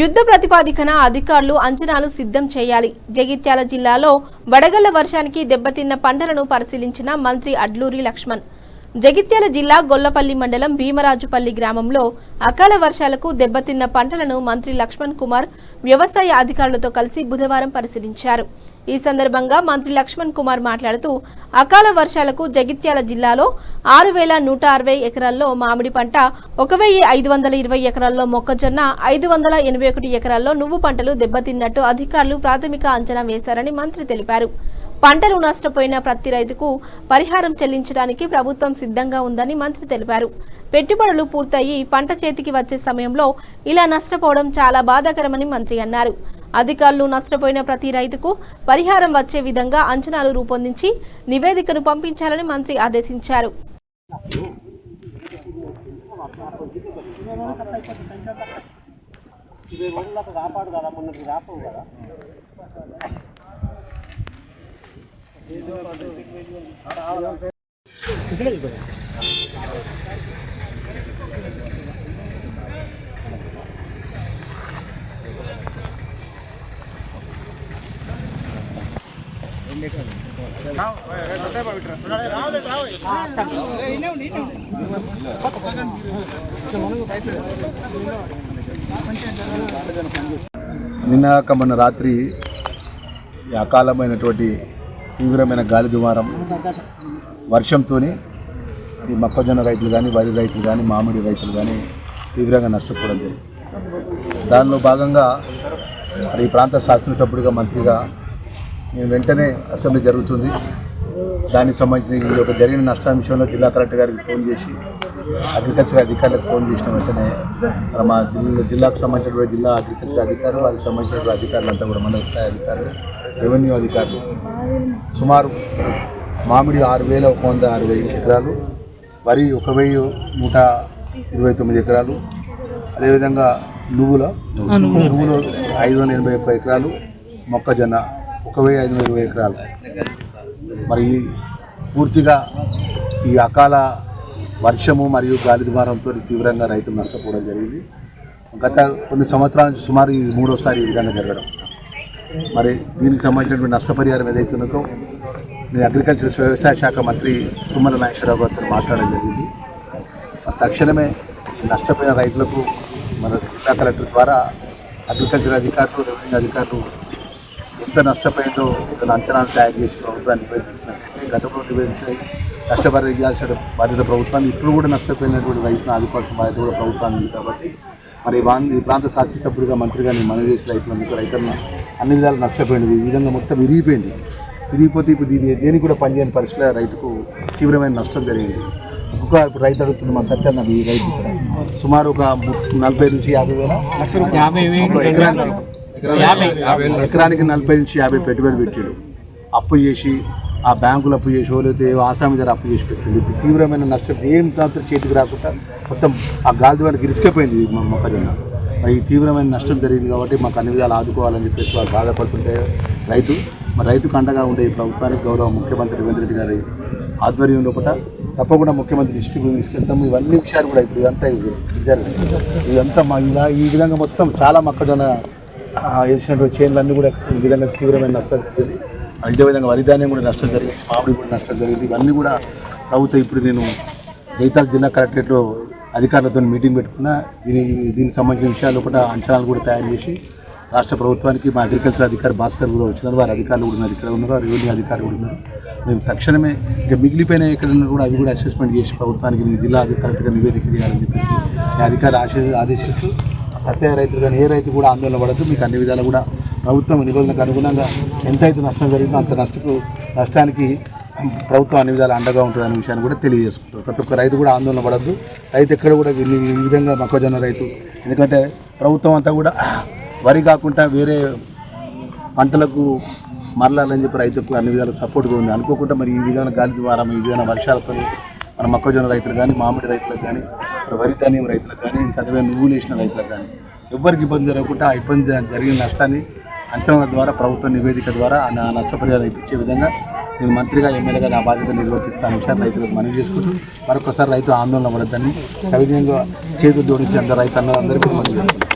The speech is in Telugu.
యుద్ధ ప్రతిపాదికన అధికారులు అంచనాలు సిద్ధం చేయాలి. జగిత్యాల జిల్లాలో వడగళ్ల వర్షానికి దెబ్బతిన్న పంటలను పరిశీలించిన మంత్రి అడ్లూరి లక్ష్మణ్. జగిత్యాల జిల్లా గొల్లపల్లి మండలం భీమరాజుపల్లి గ్రామంలో అకాల వర్షాలకు దెబ్బతిన్న పంటలను మంత్రి లక్ష్మణ్ కుమార్ వ్యవసాయ అధికారులతో కలిసి బుధవారం పరిశీలించారు. ఈ సందర్భంగా మంత్రి లక్ష్మణ్ కుమార్ మాట్లాడుతూ అకాల వర్షాలకు జగిత్యాల జిల్లాలో 6160 ఎకరాల్లో మామిడి పంట, 1520 ఎకరాల్లో మొక్కజొన్న, 581 ఎకరాల్లో నువ్వు పంటలు దెబ్బతిన్నట్టు అధికారులు ప్రాథమిక అంచనా వేశారని మంత్రి తెలిపారు. పంటలు నష్టపోయిన ప్రతి రైతుకు పరిహారం చెల్లించడానికి ప్రభుత్వం సిద్ధంగా ఉందని మంత్రి తెలిపారు. పెట్టుబడులు పూర్తయి పంట చేతికి వచ్చే సమయంలో ఇలా నష్టపోవడం చాలా బాధాకరమని మంత్రి అన్నారు. అధికారులు నష్టపోయిన ప్రతి రైతుకు పరిహారం వచ్చే విధంగా అంచనాలు రూపొందించి నివేదికను పంపించాలని మంత్రి ఆదేశించారు. నిన్న మొన్న రాత్రి అకాలమైనటువంటి తీవ్రమైన గాలి దుమారం వర్షంతో ఈ మొక్కజొన్న రైతులు కానీ, వరి రైతులు కానీ, మామిడి రైతులు కానీ తీవ్రంగా నష్టపోవడం జరిగింది. దానిలో భాగంగా మరి ఈ ప్రాంత శాసనసభ్యుడిగా, మంత్రిగా నేను వెంటనే అసెంబ్లీ జరుగుతుంది, దానికి సంబంధించిన ఈ యొక్క జరిగిన నష్టం విషయంలో జిల్లా కలెక్టర్ గారికి ఫోన్ చేసి, అగ్రికల్చర్ అధికారులకు ఫోన్ చేసిన వెంటనే మా జిల్లాకు సంబంధించినటువంటి జిల్లా అగ్రికల్చర్ అధికారులు, వారికి సంబంధించినటువంటి అధికారులంతా కూడా మండల స్థాయి అధికారులు, రెవెన్యూ అధికారులు సుమారు మామిడి 6160 ఎకరాలు, వరి 1129 ఎకరాలు, అదేవిధంగా నువ్వులు 581 ఎకరాలు, మొక్కజొన్న 1520 ఎకరాలు. మరి పూర్తిగా ఈ అకాల వర్షము మరియు గాలి దుమారంతో తీవ్రంగా రైతులు నష్టపోవడం జరిగింది. గత కొన్ని సంవత్సరాల నుంచి సుమారు ఇది మూడోసారి ఈ విధంగా జరగడం. మరి దీనికి సంబంధించినటువంటి నష్టపరిహారం ఏదైతే ఉన్నదో నేను అగ్రికల్చర్ వ్యవసాయ శాఖ మంత్రి తుమ్మల నాగేశ్వరరావు గారితో మాట్లాడడం జరిగింది. తక్షణమే నష్టపోయిన రైతులకు మన జిల్లా కలెక్టర్ ద్వారా అగ్రికల్చర్ అధికారులు, రెవెన్యూ అధికారులు ఎంత నష్టపోయిందో తన అంచనాలు తయారు చేసి ప్రభుత్వాన్ని నివేదించినట్లయితే, గతంలో నివేదించిన నష్టపరిహారం ఇవ్వాల్సిన బాధ్యత ప్రభుత్వాన్ని, ఇప్పుడు కూడా నష్టపోయినటువంటి రైతులను ఆదుకోవాల్సిన బాధ్యత కూడా ప్రభుత్వాన్ని ఉంది. కాబట్టి మరి ఈ ప్రాంత శాసనసభ్యుడిగా, మంత్రిగా నేను మనవి చేసిన రైతులను అన్ని విధాలు నష్టపోయింది. ఈ విధంగా మొత్తం విరిగిపోతే ఇప్పుడు దేనికి కూడా పనిచేయని పరిస్థితిలో రైతుకు తీవ్రమైన నష్టం జరిగింది. ఇప్పుడు రైతు అడుగుతున్న మా సత్యాన్న, ఈ రైతు సుమారు ఒక 40 నుంచి 50 వేల ఎకరానికి 40 నుంచి 50 పెట్టుబడి పెట్టాడు. అప్పు చేసి, ఆ బ్యాంకులు అప్పు చేసి, లేకపోతే ఆసామి ధర అప్పు చేసి పెట్టింది. ఇప్పుడు తీవ్రమైన నష్టం ఏం దాంతో చేతికి రాకుండా మొత్తం ఆ గాలి ద్వారా గిరిసిపోయింది మొక్కజొన్న. మరి ఈ తీవ్రమైన నష్టం జరిగింది కాబట్టి మాకు అన్ని విధాలు ఆదుకోవాలని చెప్పేసి వాళ్ళు బాధపడుతుంటే రైతుకు అండగా ఉండే ఈ ప్రభుత్వానికి గౌరవ ముఖ్యమంత్రి రేవంత్ రెడ్డి గారి ఆధ్వర్యంలో కూడా తప్పకుండా ముఖ్యమంత్రి దృష్టికి తీసుకెళ్తాము. ఇవన్నీ విషయాలు కూడా ఇప్పుడు ఇదంతా ఈ విధంగా మొత్తం చాలా మొక్కజొన్న వేసినటువంటి చేనులన్నీ కూడా ఈ విధంగా తీవ్రమైన నష్టం జరిగింది. అదేవిధంగా వరిధాన్యం కూడా నష్టం జరిగింది, మామిడి కూడా నష్టం జరిగింది. ఇవన్నీ కూడా ప్రభుత్వం ఇప్పుడు నేను జగిత్యాల జిల్లా కలెక్టరేట్లో అధికారులతో మీటింగ్ పెట్టుకున్నా. దీనికి సంబంధించిన విషయాలు కూడా అంచనాలు కూడా తయారు చేసి రాష్ట్ర ప్రభుత్వానికి మా అగ్రికల్చర్ అధికారి భాస్కర్ కూడా వచ్చినారు, వారి అధికారులు కూడా ఉన్నారు, ఇక్కడ ఉన్నారు, రెవెన్యూ అధికారులు కూడా ఉన్నారు. మేము తక్షణమే ఇంకా మిగిలిపోయిన ఎక్కడన్నా కూడా అవి కూడా అసెస్మెంట్ చేసి ప్రభుత్వానికి జిల్లా కలెక్టర్గా నివేదిక చేయాలని చెప్పేసి అధికారులు ఆదేశిస్తూ సత్య రైతులు కానీ ఏ రైతు కూడా ఆందోళన పడద్దు, మీకు అన్ని విధాలు కూడా ప్రభుత్వం నిబంధనలకు అనుగుణంగా ఎంతైతే నష్టం జరిగిందో అంత నష్టానికి ప్రభుత్వం అన్ని విధాలు అండగా ఉంటుందనే విషయాన్ని కూడా తెలియజేసుకుంటారు. ప్రతి ఒక్క రైతు కూడా ఆందోళన పడద్దు. రైతు ఎక్కడ కూడా ఈ విధంగా మొక్కజొన్న రైతు, ఎందుకంటే ప్రభుత్వం అంతా కూడా వరి కాకుండా వేరే పంటలకు మరలాలని చెప్పి రైతులకు అన్ని విధాలు సపోర్ట్గా ఉంది. అనుకోకుండా మరి ఈ విధంగా గాలి ద్వారా, ఈ విధంగా వర్షాలతో మన మొక్కజొన్న రైతులు కానీ, మామిడి రైతులకు కానీ, వరి ధాన్యం రైతులకు కానీ, ఇంకా అదే నువ్వులు వేసిన రైతులకు కానీ ఎవ్వరికి ఇబ్బంది జరగకుండా ఆ ఇబ్బంది జరిగిన నష్టాన్ని అంచనాల ద్వారా ప్రభుత్వ నివేదిక ద్వారా ఆ నష్టపరిహారం ఇప్పించే విధంగా నేను మంత్రిగా ఎమ్మెల్యేగా నా బాధ్యత నిర్వర్తిస్తాను విషయాన్ని రైతులకు మనవి చేసుకుంటూ మరొకసారి రైతు ఆందోళన పడద్దని సవినయంగా చేతులు జోడించి అందరూ రైతు అందరికీ మనవి చేసుకుంటాను.